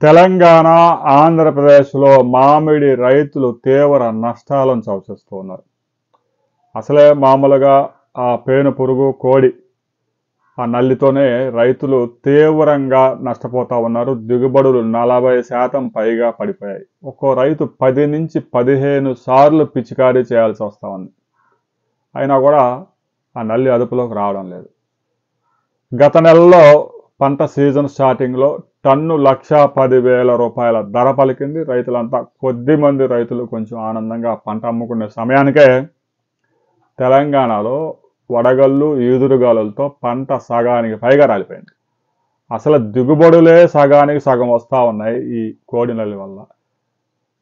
తెలంగాణ, ఆంధ్రప్రదేశ్లో మామిడి రైతులు తీవ్ర నష్టాలను చవిచూస్తూ ఉన్నారు. అసలే మామూలుగా ఆ పేను పురుగు, కోడి ఆ నల్లితోనే రైతులు తీవ్రంగా నష్టపోతూ ఉన్నారు. దిగుబడులు 40% పైగా పడిపోయాయి. ఒక్కో రైతు 10 నుంచి 15 సార్లు పిచికారీ చేయాల్సి వస్తూ ఉంది. అయినా కూడా ఆ నల్లి అదుపులోకి రావడం లేదు. గత నెలలో పంట సీజన్ స్టార్టింగ్లో టన్ను 1,10,000 రూపాయల ధర పలికింది. రైతులంతా కొద్ది మంది రైతులు కొంచెం ఆనందంగా పంట అమ్ముకునే సమయానికే తెలంగాణలో వడగళ్ళు, ఈదురుగాలులతో పంట సగానికి పైగా రాలిపోయింది. అసలు దిగుబడులే సగానికి సగం వస్తూ ఉన్నాయి ఈ కోడి నల్లి వల్ల.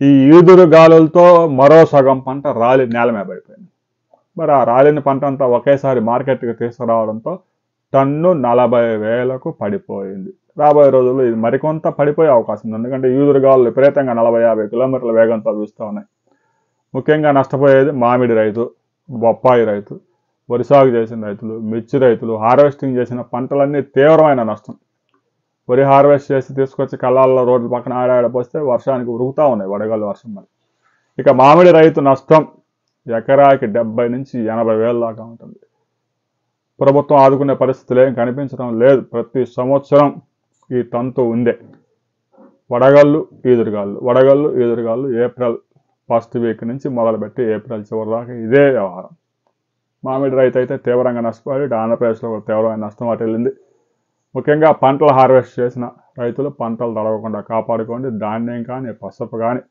ఈ ఈదురుగాలులతో మరో సగం పంట రాలి నేల మీద పడిపోయింది. మరి ఆ రాలిన పంట అంతా ఒకేసారి మార్కెట్కి తీసుకురావడంతో టన్ను 40,000కు పడిపోయింది. రాబోయే రోజుల్లో ఇది మరికొంత పడిపోయే అవకాశం ఉంది. ఎందుకంటే ఈదురుగాలు విపరీతంగా 40-50 కిలోమీటర్ల వేగంతో వీస్తూ ఉన్నాయి. ముఖ్యంగా నష్టపోయేది మామిడి రైతు, బొప్పాయి రైతు, వరి సాగు చేసిన రైతులు, మిర్చి రైతులు, హార్వెస్టింగ్ చేసిన పంటలన్నీ తీవ్రమైన నష్టం. వరి హార్వెస్ట్ చేసి తీసుకొచ్చి కళ్ళాల్లో రోడ్ల పక్కన ఆడాడపోస్తే వర్షానికి ఉరుగుతూ ఉన్నాయి వడగళ్ళు వర్షం మరి. ఇక మామిడి రైతు నష్టం ఎకరాకి 70 నుంచి 80,000 దాకా ఉంటుంది. ప్రభుత్వం ఆదుకునే పరిస్థితులు ఏం కనిపించడం లేదు. ప్రతి సంవత్సరం ఈ తంతు ఉందే. వడగళ్ళు, ఈదురుగాళ్ళు ఏప్రిల్ ఫస్ట్ వీక్ నుంచి మొదలుపెట్టి ఏప్రిల్ చివరి దాకా ఇదే వ్యవహారం. మామిడి రైతు అయితే తీవ్రంగా నష్టపోయాడు. ఆంధ్రప్రదేశ్లో తీవ్రమైన నష్టం వాటిల్లింది. ముఖ్యంగా పంటలు హార్వెస్ట్ చేసిన రైతులు పంటలు తడవకుండా కాపాడుకోండి. ధాన్యం కానీ, పసుపు కానీ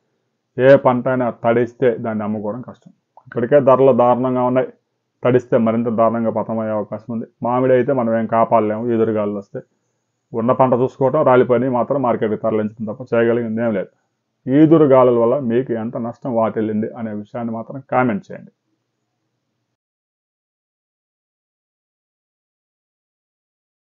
ఏ పంట అయినా తడిస్తే దాన్ని అమ్ముకోవడం కష్టం. ఇప్పటికే ధరలు దారుణంగా ఉన్నాయి. తడిస్తే మరింత దారుణంగా పతనమయ్యే అవకాశం ఉంది. మామిడి అయితే మనం ఏం కాపాడలేము. ఈదురుగాలు వస్తే ఉన్న పంట చూసుకోవటం, రాలిపోయి మాత్రం మార్కెట్కి తరలించడం తప్ప చేయగలిగింది ఏం లేదు. ఈదురుగాలుల వల్ల మీకు ఎంత నష్టం వాటిల్లింది అనే విషయాన్ని మాత్రం కామెంట్ చేయండి.